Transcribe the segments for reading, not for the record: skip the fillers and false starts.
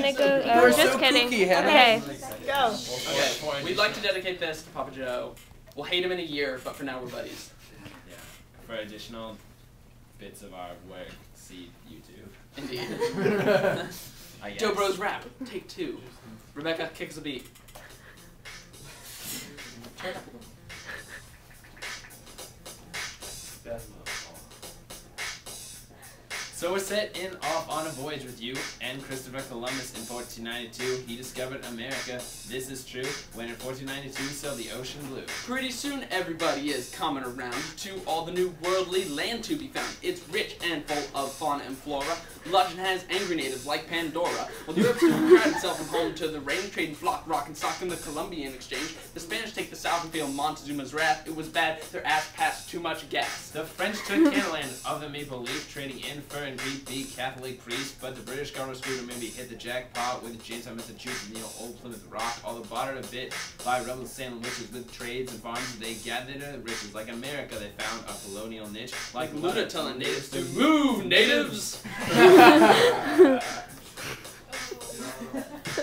then it goes. Oh, We're just so kidding. kooky, Hannah. Okay. Go. Okay, we'd like to dedicate this to Papa Joe. We'll hate him in a year, but for now we're buddies. Yeah. For additional bits of our work, see YouTube. Indeed. I guess. Joe Bros rap, take 2. Rebecca, kick us a beat. So we're setting off on a voyage with you and Christopher Columbus in 1492. He discovered America. This is true. When in 1492 sailed the ocean blue. Pretty soon everybody is coming around to all the new worldly land to be found. It's rich and full of fauna and flora. Lush and has angry natives like Pandora. Well, Europe soon cried itself from home to the rain, trading flock, rock, and stock in the Columbian exchange. The Spanish take the south and feel Montezuma's wrath. It was bad, their ass passed too much gas. The French took Canada of the maple leaf, trading in fur and Greek the Catholic priest, but the British government screwed him maybe hit the jackpot with Jamestown, Massachusetts, and the old Plymouth Rock. Although bought a bit by rebel Salem witches with trades and farms, they gathered their riches. Like America, they found a colonial niche. Like Luna telling natives to move, natives!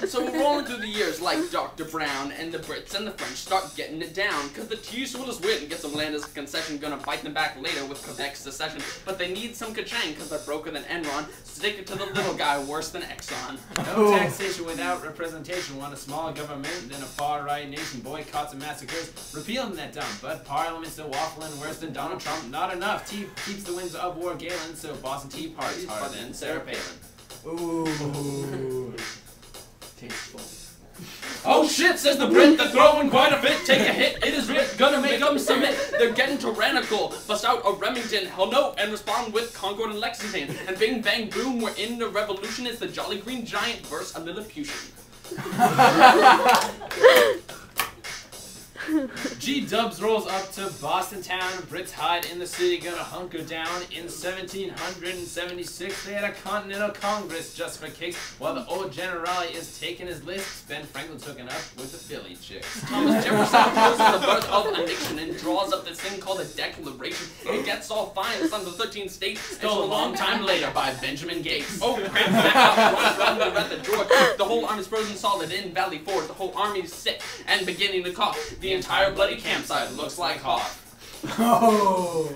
So we're rolling through the years like Dr. Brown, and the Brits and the French start getting it down. Cause the Tees will just win and get some land as a concession. Gonna bite them back later with Quebec's secession. But they need some ka-chang cause they're broker than Enron. Stick it to the little guy worse than Exxon. No taxation without representation. Want a small government, then a far-right nation. Boycotts and massacres, repealing that dump. But Parliament's still waffling worse than Donald Trump. Not enough. Tea keeps the winds of war galen, so Boston Tea Party's harder than Sarah Palin. Ooh. Tasteful. Oh shit, says the Brit, they're throwing quite a fit. Take a hit, it is writ, gonna make them submit. They're getting tyrannical, bust out a Remington, hell no, and respond with Concord and Lexington. And bing bang boom, we're in the revolution. It's the Jolly Green Giant versus a Lilliputian. G-Dubs rolls up to Boston town. Brits hide in the city, gonna hunker down. In 1776, they had a Continental Congress just for kicks. While the old generale is taking his lists, Ben Franklin's hooking up with the Philly chicks. Thomas Jefferson proposes the birth of a nation and draws up this thing called a Declaration. It gets all fine, it's on the 13th state. Stole a long time later by Benjamin Gates. Oh, crap, run the George. The whole army's frozen solid in Valley Forge. The whole army's sick and beginning to cough. The entire bloody campsite looks like Hoth. Oh.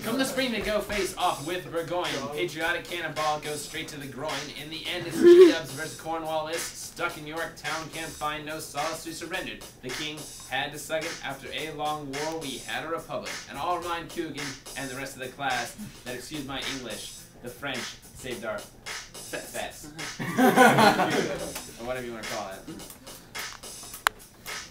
Come the spring, they go face off with Burgoyne. Patriotic cannonball goes straight to the groin. In the end, it's G-Dubs versus Cornwallists. Stuck in Yorktown, can't find no solace, we surrendered. The king had to suck it. After a long war, we had a republic. And I'll remind Coogan and the rest of the class that, excuse my English, the French saved our fest. Or whatever you want to call it.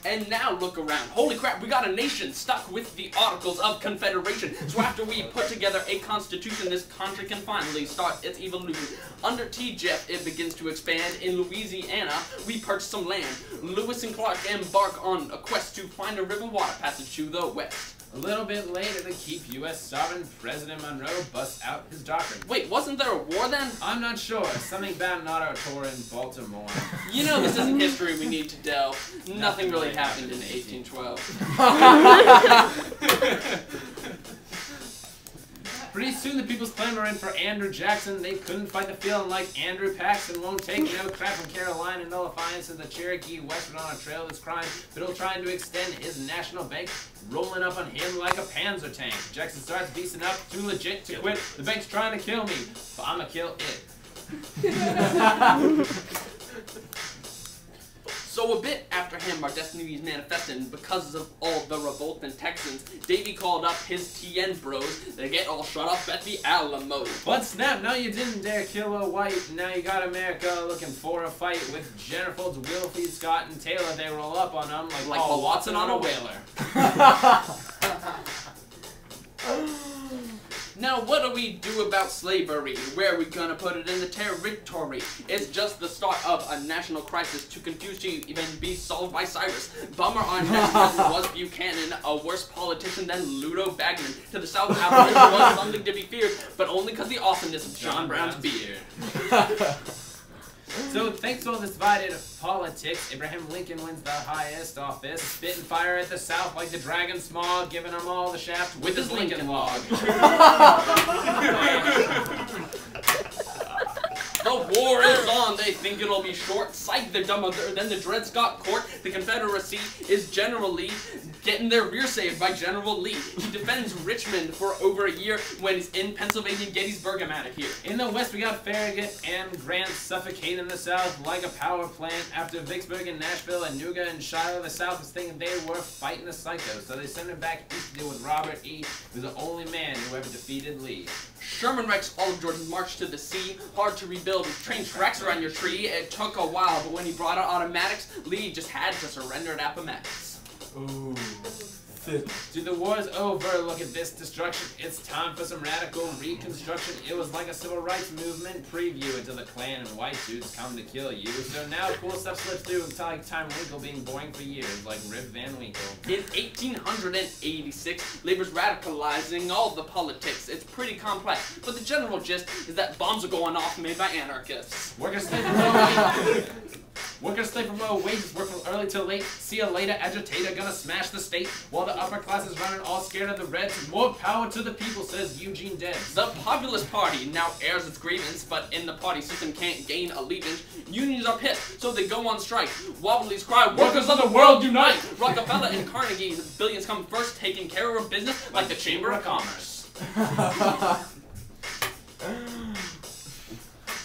And now look around. Holy crap, we got a nation stuck with the Articles of Confederation. So after we put together a constitution, this country can finally start its evolution. Under T. Jeff, it begins to expand. In Louisiana, we purchase some land. Lewis and Clark embark on a quest to find a river water passage to the west. A little bit later, to keep U.S. sovereign, President Monroe busts out his doctrine. Wait, wasn't there a war then? I'm not sure. Something about an auto tour in Baltimore. You know this isn't history we need to delve. Nothing really happened in 1812. Pretty soon the people's clamoring for Andrew Jackson. They couldn't fight the feeling like Andrew Paxton. Won't take no crap from Carolina. Nullifiance of the Cherokee westward on a trail that's crime. Biddle trying to extend his national bank. Rolling up on him like a Panzer tank. Jackson starts beasting up, too legit to quit. The bank's trying to kill me, but I'ma kill it. So a bit after him, our destiny is manifesting because of all the revolting Texans. Davy called up his TN bros. They get all shut up at the Alamo. What snap? No, you didn't dare kill a white. Now you got America looking for a fight with Jennifer's, Wilfie, Scott, and Taylor. They roll up on them like Paul Watson on a whaler. Now what do we do about slavery? Where are we gonna put it in the territory? It's just the start of a national crisis too confused to even be solved by Cyrus. Bummer our next president was Buchanan, a worse politician than Ludo Bagman. To the South, abolition was something to be feared, but only because the awesomeness of John Brown's beard. So thanks to all this divided politics, Abraham Lincoln wins the highest office. Spitting fire at the South like the dragon smog, giving them all the shaft with his Lincoln log. The war is on. They think it'll be short. Psych, they're dumb. Then the Dred Scott Court. The Confederacy is generally getting their rear saved by General Lee. He defends Richmond for over a year when he's in Pennsylvania, Gettysburg. I'm out of here. In the west, we got Farragut and Grant suffocating in the south like a power plant. After Vicksburg and Nashville and Nuga and Shiloh, the south was thinking they were fighting a psycho, so they sent him back east to deal with Robert E., who's the only man who ever defeated Lee. Sherman wrecks all of Georgia's march to the sea. Hard to rebuild with train tracks around your tree. It took a while, but when he brought out automatics, Lee just had to surrender at Appomattox. Ooh. Dude, the war is over. Look at this destruction. It's time for some radical reconstruction. It was like a civil rights movement preview until the Klan and white dudes come to kill you. So now cool stuff slips through, like Time Winkle being boring for years, like Rip Van Winkle. In 1886, labor's radicalizing all the politics. It's pretty complex, but the general gist is that bombs are going off made by anarchists. Workers stay from low wages. Workers stay from low wages, work from early till late. See you later, agitator, gonna smash the state. While the upper class is running all scared of the Reds. More power to the people, says Eugene Debs. The Populist Party now airs its grievance, but in the party system can't gain allegiance. Unions are pissed, so they go on strike. Wobblies cry, workers of the world unite! Rockefeller and Carnegie's billions come first, taking care of business like the Chamber of Commerce.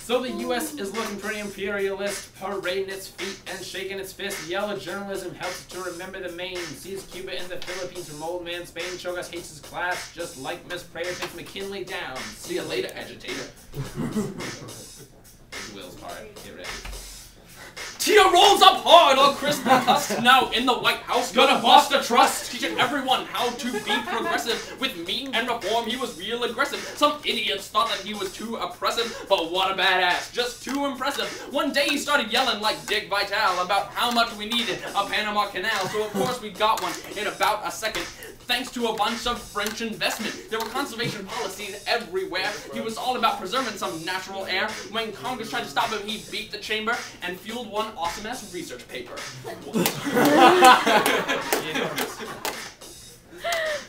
So the U.S. is looking pretty imperialist, parading its feet and shaking its fist. Yellow journalism helps to remember the Maine. Sees Cuba and the Philippines from old man Spain. Chogas hates his class, just like Miss Prater takes McKinley down. See you later, agitator. Will's part. Get ready. Tia rolls up hard, all crispy husk. Now in the White House, gonna bust the trust. Teaching everyone how to be progressive. With meat and reform, he was real aggressive. Some idiots thought that he was too oppressive, but what a badass, just too impressive. One day he started yelling like Dick Vitale about how much we needed a Panama Canal. So of course we got one in about a second. Thanks to a bunch of French investment. There were conservation policies everywhere. He was all about preserving some natural air. When Congress tried to stop him, he beat the chamber and fueled one awesome-ass research paper.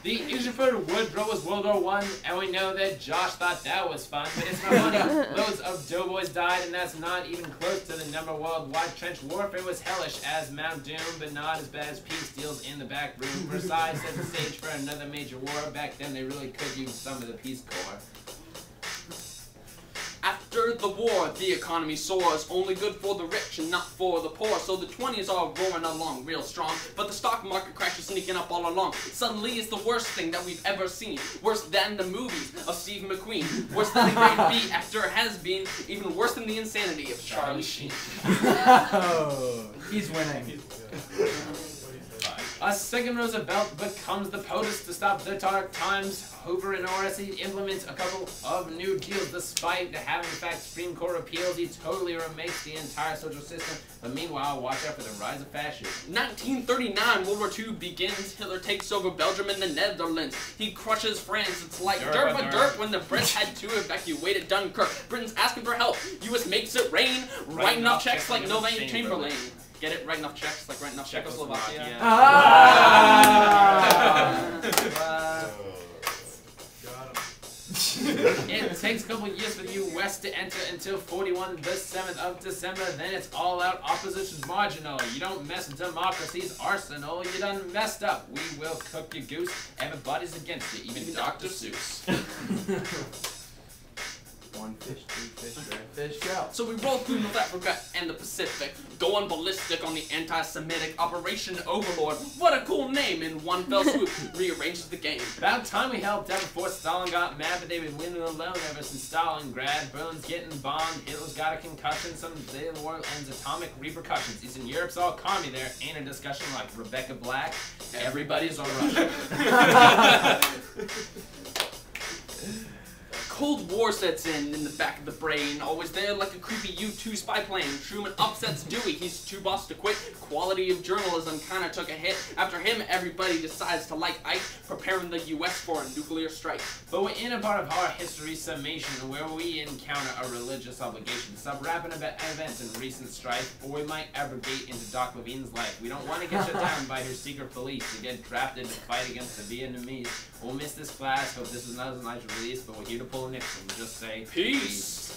The Isherford Woodrow was World War I, and we know that Josh thought that was fun, but it's not funny. Loads of doughboys died, and that's not even close to the number. Worldwide trench warfare was hellish as Mount Doom, but not as bad as peace deals in the back room. Versailles set the stage for another major war. Back then, they really could use some of the Peace Corps. After the war, the economy soars, only good for the rich and not for the poor. So the 20s are roaring along real strong, but the stock market crash is sneaking up all along. Suddenly it's the worst thing that we've ever seen. Worse than the movies of Steve McQueen. Worse than a great B actor has been. Even worse than the insanity of Charlie Sheen. Oh, he's winning. A second Roosevelt becomes the POTUS to stop the dark times. Hoover and Horace, he implements a couple of new deals. Despite having, in fact, Supreme Court appeals, he totally remakes the entire social system. But meanwhile, watch out for the rise of fascism. 1939, World War II begins. Hitler takes over Belgium and the Netherlands. He crushes France. It's like derp when the Brits had to evacuate Dunkirk. Britain's asking for help. US makes it rain. Writing off checks like Novane Chamberlain. Get it? Writing off checks like writing off Czechoslovakia. It takes a couple years for the U.S. to enter until 41, the 7th of December. Then it's all out. Opposition's marginal. You don't mess with democracy's arsenal. You done messed up. We will cook your goose. Everybody's against you, even Dr. Seuss. One fish, two fish, red fish, go. So we roll through North Africa and the Pacific, going ballistic on the anti-Semitic Operation Overlord. What a cool name! In one fell swoop, rearranges the game. About time we helped out before Stalin got mad, but they've been winning alone ever since Stalingrad. Berlin's getting bombed, Hitler's got a concussion, some day the war ends atomic repercussions. Eastern Europe's all calmy, there ain't a discussion like Rebecca Black. Everybody's on Russia. Cold War sets in the back of the brain, always there like a creepy U-2 spy plane. Truman upsets Dewey, he's too boss to quit. Quality of journalism kinda took a hit. After him, everybody decides to like Ike, preparing the U.S. for a nuclear strike. But we're in a part of our history summation where we encounter a religious obligation. Stop rapping about events and recent strife, or we might abrogate into Doc Levine's life. We don't want to get shut down by her secret police to get drafted to fight against the Vietnamese. We'll miss this class, hope this is not as nice release, but we're here to pull a Nixon. Just say peace.